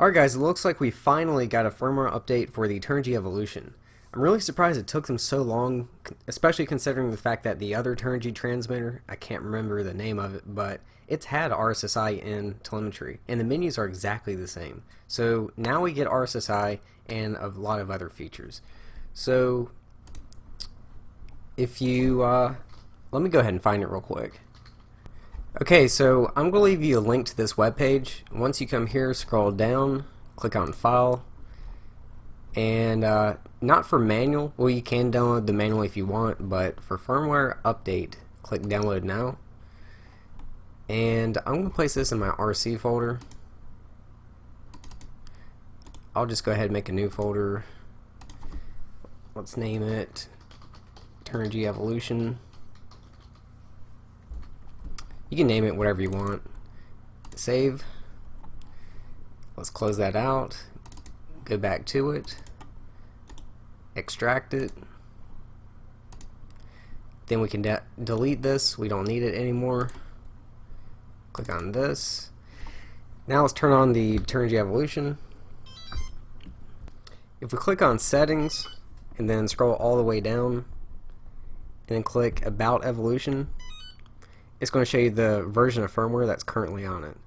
Alright guys, it looks like we finally got a firmware update for the Turnigy Evolution. I'm really surprised it took them so long, especially considering the fact that the other Turnigy transmitter, I can't remember the name of it, but it's had RSSI in telemetry, and the menus are exactly the same. So now we get RSSI and a lot of other features. So if you, let me go ahead and find it real quick. Okay, so I'm going to leave you a link to this webpage. Once you come here, scroll down, click on File, and not for manual, well you can download the manual if you want, but for firmware update, click Download Now. And I'm going to place this in my RC folder. I'll just go ahead and make a new folder. Let's name it Turnigy Evolution. You can name it whatever you want. Save. Let's close that out. Go back to it. Extract it. Then we can delete this. We don't need it anymore. Click on this. Now let's turn on the Turnigy Evolution. If we click on Settings and then scroll all the way down and then click About Evolution, it's going to show you the version of firmware that's currently on it.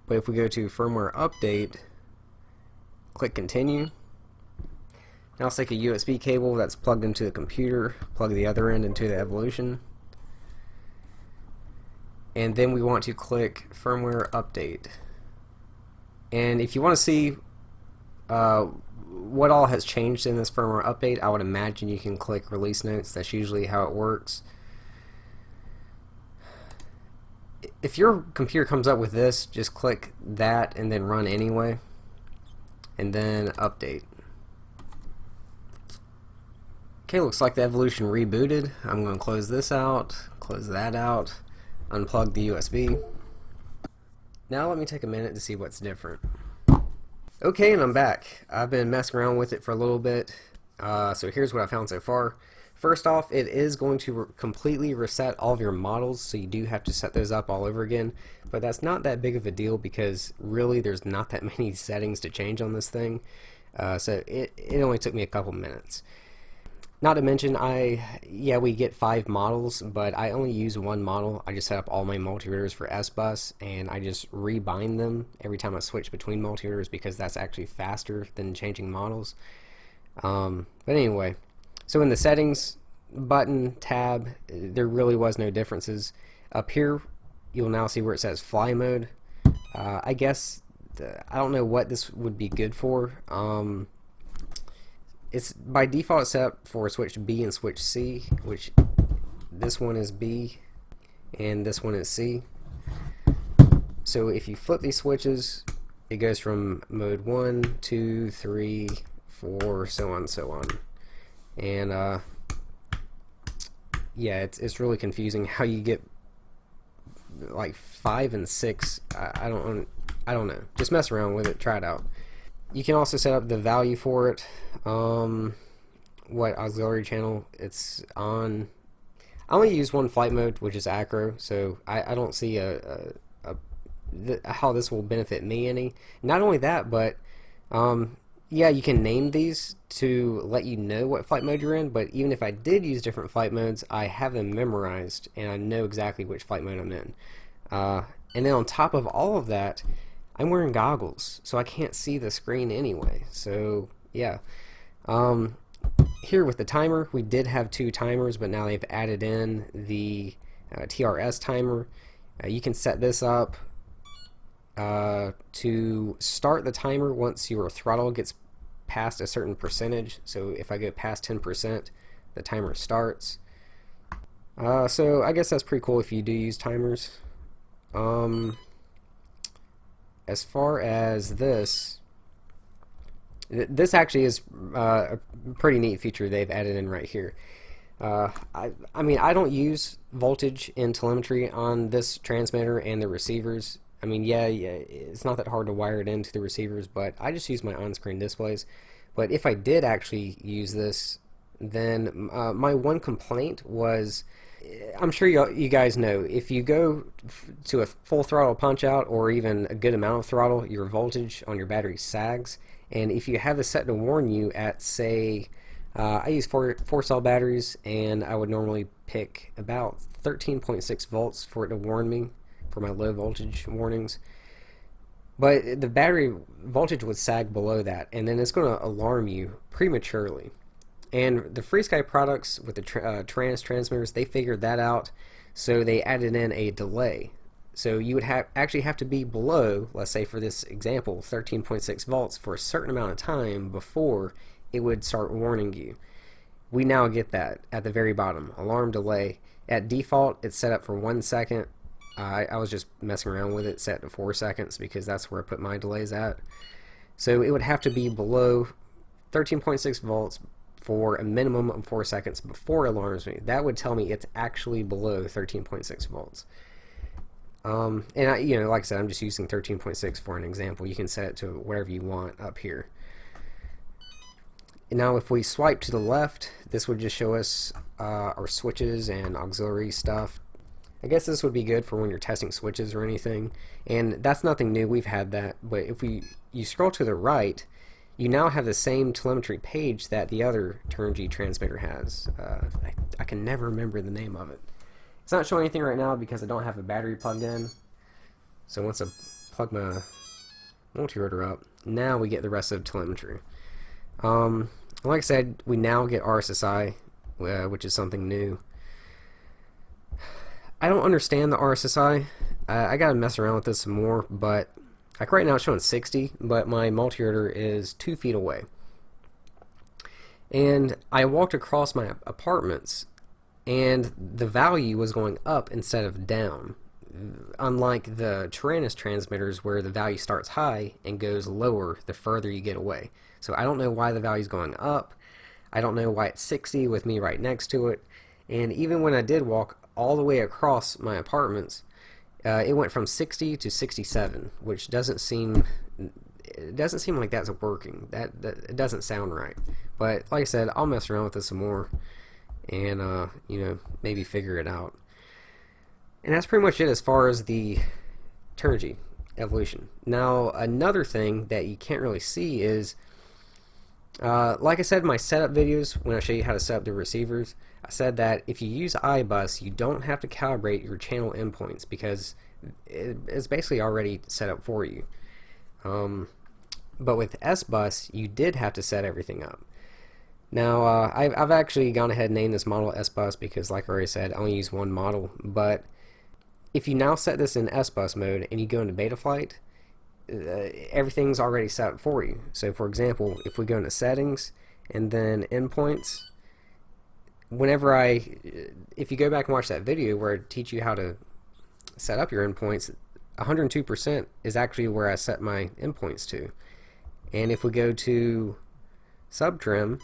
But if we go to Firmware Update, click Continue. Now let's take a USB cable that's plugged into the computer, plug the other end into the Evolution, and then we want to click Firmware Update. And if you want to see what all has changed in this firmware update, I would imagine you can click Release Notes. That's usually how it works. If your computer comes up with this, just click that and then run anyway, and then update. Okay, looks like the Evolution rebooted. I'm going to close this out, close that out, unplug the USB. Now let me take a minute to see what's different. Okay, and I'm back. I've been messing around with it for a little bit, so here's what I found so far. First off, it is going to completely reset all of your models, so you do have to set those up all over again, but that's not that big of a deal because really there's not that many settings to change on this thing, so it only took me a couple minutes. Not to mention, we get 5 models, but I only use one model. I just set up all my multirouters for S-Bus, and I just rebind them every time I switch between multirouters because that's actually faster than changing models. But anyway, so in the settings button tab, there really was no differences. Up here, you'll now see where it says fly mode. I guess, I don't know what this would be good for. It's by default set up for switch B and switch C, which this one is B and this one is C. So if you flip these switches, it goes from mode 1, 2, 3, 4, so on and so on. And yeah, it's really confusing how you get like 5 and 6. I don't know. Just mess around with it, try it out. You can also set up the value for it. What auxiliary channel it's on. I only use one flight mode, which is acro, so I don't see how this will benefit me any. Not only that, but yeah, you can name these to let you know what flight mode you're in, but even if I did use different flight modes, I have them memorized and I know exactly which flight mode I'm in. And then on top of all of that, I'm wearing goggles, so I can't see the screen anyway. So yeah, here with the timer, we did have 2 timers, but now they've added in the TRS timer. You can set this up to start the timer once your throttle gets past a certain percentage. So if I go past 10%, the timer starts. So I guess that's pretty cool if you do use timers. As far as this actually is a pretty neat feature they've added in right here. I mean, I don't use voltage in telemetry on this transmitter and the receivers. I mean, yeah, it's not that hard to wire it into the receivers, but I just use my on-screen displays. But if I did actually use this, then my one complaint was I'm sure you guys know, if you go to a full throttle punch out or even a good amount of throttle, your voltage on your battery sags. And if you have this set to warn you at, say, I use four cell batteries, and I would normally pick about 13.6 volts for it to warn me for my low voltage warnings. But the battery voltage would sag below that, and then it's going to alarm you prematurely. And the FreeSky products with the transmitters, they figured that out, so they added in a delay. So you would actually have to be below, let's say for this example, 13.6 volts for a certain amount of time before it would start warning you. We now get that at the very bottom, alarm delay. At default, it's set up for 1 second. I was just messing around with it, set to 4 seconds because that's where I put my delays at. So it would have to be below 13.6 volts for a minimum of 4 seconds before it alarms me. That would tell me it's actually below 13.6 volts. And like I said, I'm just using 13.6 for an example. You can set it to whatever you want up here. Now if we swipe to the left, this would just show us our switches and auxiliary stuff. I guess this would be good for when you're testing switches or anything, and that's nothing new, we've had that. But if you scroll to the right, you now have the same telemetry page that the other Turnigy transmitter has. I can never remember the name of it. It's not showing anything right now because I don't have a battery plugged in. So once I plug my multi-rotor up, now we get the rest of the telemetry. Like I said, we now get RSSI, which is something new. I don't understand the RSSI. I gotta mess around with this some more, but like right now it's showing 60, but my multi-rotor is 2 feet away. And I walked across my apartments, and the value was going up instead of down. Unlike the Taranis transmitters where the value starts high and goes lower the further you get away. So I don't know why the value is going up. I don't know why it's 60 with me right next to it. And even when I did walk all the way across my apartments, it went from 60 to 67, which doesn't seem like that's working. That it doesn't sound right. But like I said, I'll mess around with this some more and maybe figure it out. And that's pretty much it as far as the Turnigy Evolution. Now another thing that you can't really see is, like I said in my setup videos when I show you how to set up the receivers, I said that if you use iBus, you don't have to calibrate your channel endpoints because it's basically already set up for you. But with SBus, you did have to set everything up. Now, I've actually gone ahead and named this model SBus because, like I already said, I only use one model. But if you now set this in SBus mode and you go into Betaflight, everything's already set up for you. So, for example, if we go into Settings and then Endpoints, if you go back and watch that video where I teach you how to set up your endpoints, 102% is actually where I set my endpoints to. And if we go to Subtrim,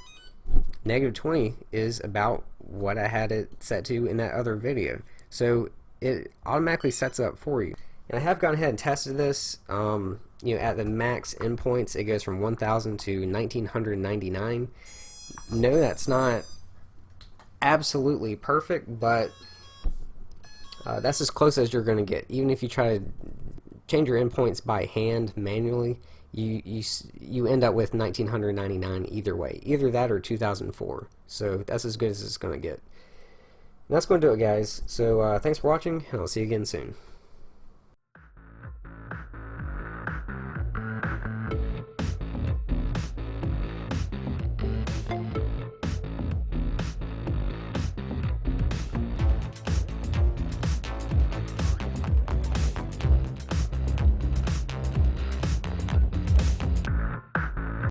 -20 is about what I had it set to in that other video. So it automatically sets up for you. And I have gone ahead and tested this. At the max endpoints, it goes from 1,000 to 1,999. No, that's not absolutely perfect, but that's as close as you're going to get. Even if you try to change your endpoints by hand manually, you end up with 1,999 either way. Either that or 2004. So that's as good as it's going to get. And that's going to do it, guys. So thanks for watching, and I'll see you again soon.